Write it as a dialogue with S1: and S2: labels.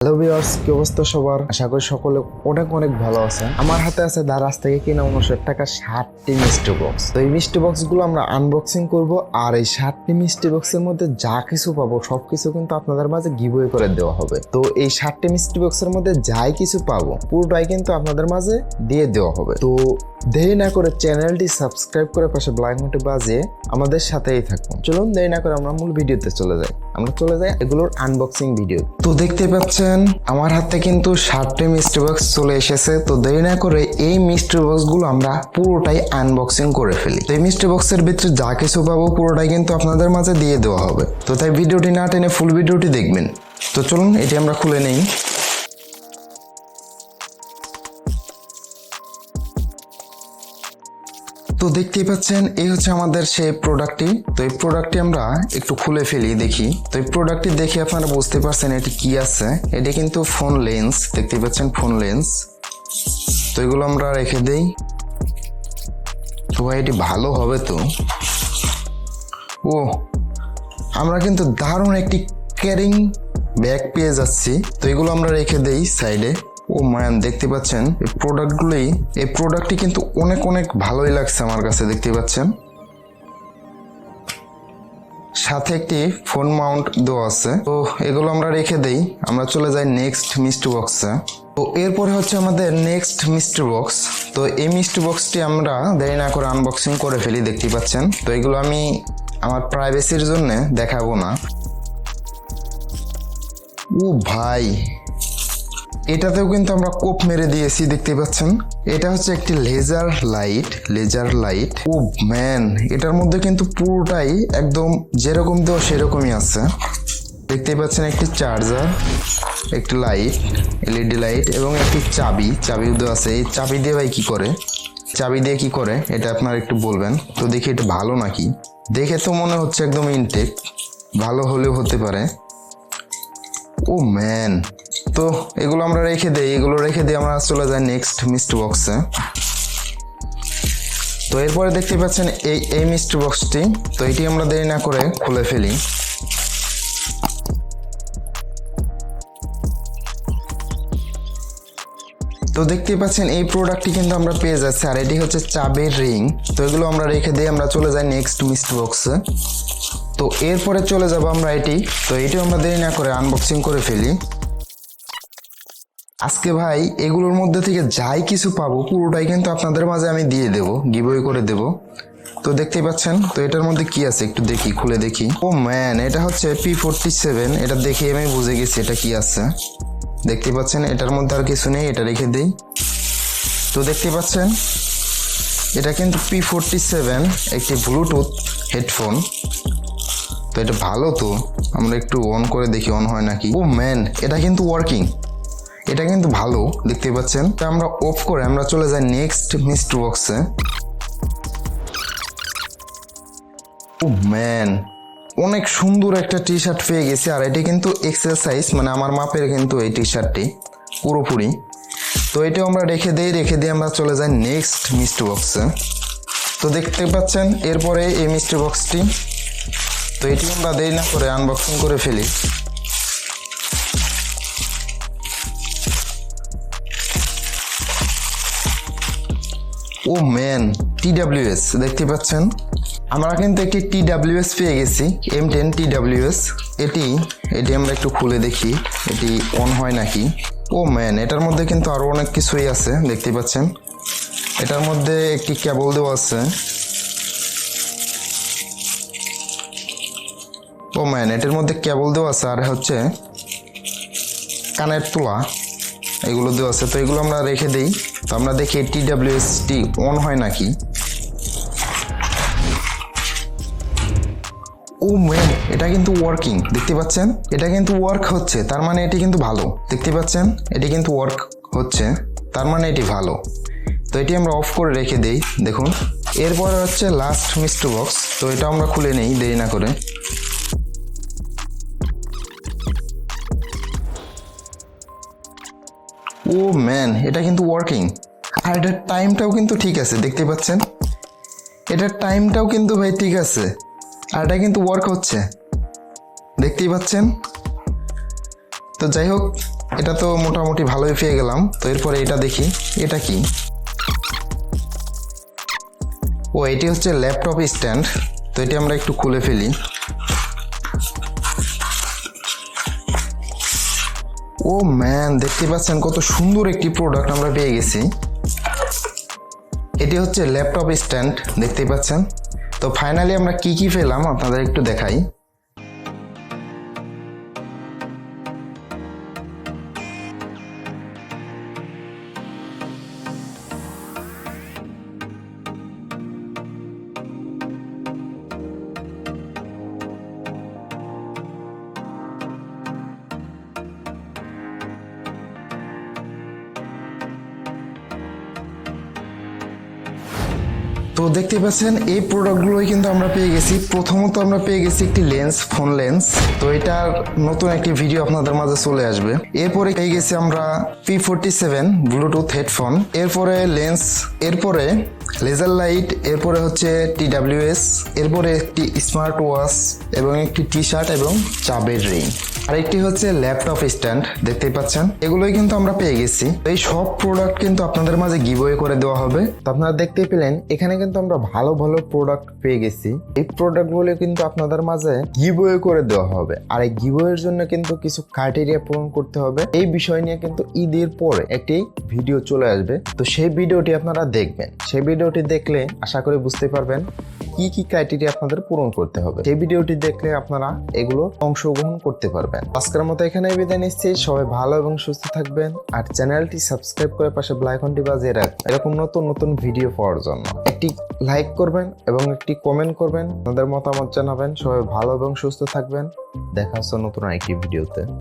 S1: Hello viewers, কি অবস্থা সবার? আশা করি সকলে অনেক অনেক ভালো আছেন। আমার হাতে আছে দারাজ থেকে কিনা 59 টাকা 60টি মিষ্টি বক্স। তো এই মিষ্টি বক্স গুলো আমরা আনবক্সিং করব, আর এই 60টি মিষ্টি বক্সের মধ্যে যা কিছু পাবো সবকিছু কিন্তু আপনাদের মাঝে গিভওয়ে করে দেওয়া হবে। তো এই 60টি মিষ্টি বক্সের মধ্যে যাই কিছু পাবো পুরোটাই কিন্তু আপনাদের মাঝে দিয়ে দেওয়া হবে। তো দেরি না করে চ্যানেলটি সাবস্ক্রাইব করে পাশে ব্ল্যাক ঘন্টি বাজিয়ে আমাদের সাথেই থাকুন। চলুন দেরি না করে আমরা মূল ভিডিওতে চলে যাই। আমরা চলে যাই এগুলোর আনবক্সিং ভিডিও। তো দেখতে পাচ্ছেন আমার হাতে কিন্তু 60টি মিষ্টি বক্স চলে এসেছে। তো দেরি না করে এই মিষ্টি বক্স গুলো আমরা পুরোটাই আনবক্সিং করে ফেলি। তো এই মিষ্টি বক্সের ভিতরে যা কিছু পাবো পুরোটাই কিন্তু আপনাদের মাঝে দিয়ে দেওয়া হবে। তো তাই ভিডিওটি না টেনে ফুল ভিডিওটি দেখবেন। তো চলুন এটি আমরা খুলে নেই। তো দেখতেই পাচ্ছেন এই হচ্ছে আমাদের সেই প্রোডাক্টটি। তো এই প্রোডাক্টটি আমরা একটু খুলে ফেলি, দেখি। তো এই প্রোডাক্টটি দেখে আপনারা বুঝতে পারছেন এটি কি আছে। এটি কিন্তু ফোন লেন্স, দেখতেই পাচ্ছেন ফোন লেন্স। তো এগুলো আমরা রেখে দেই। তো ভাই এটি ভালো হবে তো। ও, আমরা কিন্তু দারুণ একটি ক্যারিং ব্যাগ পেয়ে যাচ্ছি। তো এগুলো আমরা রেখে দেই সাইডে। ও ম্যান, দেখতে পাচ্ছেন এই প্রোডাক্টটি কিন্তু অনেক অনেক ভালোই লাগছে আমার কাছে, দেখতে পাচ্ছেন। সাথে একটি ফোন মাউন্ট দেওয়া আছে। তো এগুলো আমরা রেখে দেই। আমরা চলে যাই নেক্সট মিষ্টি বক্সে। তো এরপরে হচ্ছে আমাদের নেক্সট মিষ্টি বক্স। তো এই মিষ্টি বক্সটি আমরা দেরি না করে আনবক্সিং করে ফেলি, দেখতেই পাচ্ছেন। তো এগুলো আমি আমার প্রাইভেসির জন্য দেখাবো না। ও ভাই, এটাতেও কিন্তু আমরা কোপ মেরে দিয়েছি, দেখতে পাচ্ছেন। এটা হচ্ছে একটি লেজার লাইট। ও ম্যান, এটার মধ্যে কিন্তু পুরোটাই একদম যেরকম দেওয়া সেরকমই আছে। দেখতে পাচ্ছেন একটি চার্জার, একটি লাইট, এলইডি লাইট এবং একটি চাবিও দেওয়া আছে। এই চাবি দিয়ে ভাই কি করে এটা আপনারা একটু বলবেন। তো দেখি এটা ভালো নাকি। দেখে তো মনে হচ্ছে একদম ইনটেক, ভালো হলেও হতে পারে। ও ম্যান, তো এগুলো আমরা রেখে দেই। আমরা চলে যাই নেক্সট মিষ্টি বক্সে। তো এরপরে দেখতে পাচ্ছেন এই মিষ্টি বক্সটি। তো এটি আমরা দেরি না করে খুলে ফেলি। তো দেখতে পাচ্ছেন এই প্রোডাক্টটি কিন্তু আমরা পেয়ে যাচ্ছি, আর এটি হচ্ছে চাবির রিং। তো এগুলো আমরা রেখে দিই। আমরা চলে যাই নেক্সট মিষ্টি বক্সে। তো এরপরে চলে যাব আমরা এটিও আমরা দেরি না করে আনবক্সিং করে ফেলি। আজকে ভাই এগুলোর মধ্যে থেকে যাই কিছু পাবো পুরোটাই কিন্তু আপনাদের মাঝে আমি দিয়ে দেবো, গিভওয়ে করে দেবো। তো দেখতেই পাচ্ছেন। তো এটার মধ্যে কি আছে একটু দেখি, খুলে দেখি। ও ম্যান, এটা হচ্ছে P47। এটা দেখে আমি বুঝে গেছি এটা কি আছে। দেখতে পাচ্ছেন এটার মধ্যে আর কিছু নেই, এটা রেখে দেই। তো দেখতে পাচ্ছেন এটা কিন্তু P47, একটি ব্লুটুথ হেডফোন। তো এটা ভালো। তো আমরা একটু অন করে দেখি অন হয় নাকি। ও ম্যান, এটা কিন্তু ওয়ার্কিং, এটা কিন্তু ভালো, দেখতে পাচ্ছেন। তো আমরা অফ করে আমরা চলে যাই নেক্সট মিষ্টি বক্সে। ও ম্যান, অনেক সুন্দর একটা টি শার্ট পেয়ে গেছি, আর এটি কিন্তু এক্সেল সাইজ, মানে আমার মাপের কিন্তু এই টি শার্টটি পুরোপুরি। তো এটাও আমরা রেখে দিয়ে আমরা চলে যাই নেক্সট মিষ্টি বক্সে। তো দেখতে পাচ্ছেন এরপরে এই মিষ্টি বক্সটি। তো এটি আমরা দেরি না করে আনবক্সিং করে ফেলি। ও ম্যান, TWS, দেখতে পাচ্ছেন আমরা কিন্তু একটি TWS পেয়ে গেছি, M10 TWS। এটি আমরা একটু খুলে দেখি এটি অন হয় নাকি। ও ম্যান, এটার মধ্যে কিন্তু আরো অনেক কিছুই আছে, দেখতে পাচ্ছেন। এটার মধ্যে একটি কেবল দেওয়া আছে। ও ম্যান, এটার মধ্যে কেবল দেওয়া আছে, আর হচ্ছে কানের তোলা, এগুলো দেওয়া আছে। তো এগুলো আমরা রেখে দিই। তো আমরা দেখি TWSটি অন হয় নাকি। ও ম্যান, এটা কিন্তু ওয়ার্কিং, দেখতে পাচ্ছেন। এটা কিন্তু ওয়ার্ক হচ্ছে, তার মানে এটি কিন্তু ভালো, দেখতে পাচ্ছেন। এটি কিন্তু ওয়ার্ক হচ্ছে, তার মানে এটি ভালো। তো এটি আমরা অফ করে রেখে দেই, দেখুন। এরপরে হচ্ছে লাস্ট মিষ্টি বক্স। তো এটা আমরা খুলে নেই দেরি না করে। ও ম্যান, এটা কিন্তু ওয়ার্কিং, আর এটার টাইমটাও কিন্তু ঠিক আছে, দেখতে পাচ্ছেন। এটার টাইমটাও কিন্তু ভাই ঠিক আছে, আর এটা কিন্তু ওয়ার্ক হচ্ছে, দেখতেই পাচ্ছেন। তো যাই হোক, এটা তো মোটামুটি ভালোই পেয়ে গেলাম। তো এরপরে এটা দেখি, এটা কি? ও, এটি হচ্ছে ল্যাপটপ স্ট্যান্ড। তো এটি আমরা একটু খুলে ফেলি। ও ম্যান, দেখতে পাচ্ছেন কত সুন্দর একটি প্রোডাক্ট আমরা পেয়ে গেছি। এটি হচ্ছে ল্যাপটপ স্ট্যান্ড, দেখতেই পাচ্ছেন। তো ফাইনালি আমরা কি কি পেলাম আপনাদের একটু দেখাই। তো দেখতে পাচ্ছেন এই প্রোডাক্টগুলোই কিন্তু আমরা পেয়ে গেছি। প্রথমত আমরা পেয়ে গেছি একটি লেন্স, ফোন লেন্স। তো এটার নতুন একটি ভিডিও আপনাদের মাঝে চলে আসবে। এরপরে পেয়ে গেছি আমরা P47 ব্লুটুথ হেডফোন, এরপরে লেন্স, এরপরে লেজার লাইট, এরপরে হচ্ছে TWS, এরপরে একটি স্মার্ট ওয়াচ এবং একটি টি শার্ট এবং চাবের রিং, আরেকটি হচ্ছে ল্যাপটপ স্ট্যান্ড, দেখতেই পাচ্ছেন। এগুলোই কিন্তু আমরা পেয়ে গেছি। এই সব প্রোডাক্ট কিন্তু আপনাদের মাঝে গিভওয়ে করে দেওয়া হবে। তো আপনারা দেখতেই পেলেন এখানে কিন্তু আমরা ভালো ভালো প্রোডাক্ট পেয়ে গেছি। এই প্রোডাক্টগুলো কিন্তু আপনাদের মাঝে গিভওয়ে করে দেওয়া হবে। আর এই গিভওয়ের জন্য কিন্তু কিছু ক্রাইটেরিয়া পূরণ করতে হবে। এই বিষয় নিয়ে কিন্তু ঈদের পরে একটি ভিডিও চলে আসবে। তো সেই ভিডিওটি আপনারা দেখবেন। সেই ভিডিওটি দেখলে আশা করি বুঝতে পারবেন কি কি ক্রাইটেরিয়া আপনাদের পূরণ করতে হবে। সেই ভিডিওটি দেখলে আপনারা এগুলো অংশগ্রহণ করতে পারবেন। আজকের মতো এখানে বিদায় নিচ্ছি। সবাই ভালো এবং সুস্থ থাকবেন। আর চ্যানেলটি সাবস্ক্রাইব করে পাশে বেল আইকনটি বাজিয়ে রাখবেন এরকম নতুন নতুন ভিডিও পাওয়ার জন্য। একটি লাইক করবেন এবং একটি কমেন্ট করবেন, আপনাদের মতামত জানাবেন। সবাই ভালো এবং সুস্থ থাকবেন। দেখা হচ্ছে নতুন আরেকটি ভিডিওতে।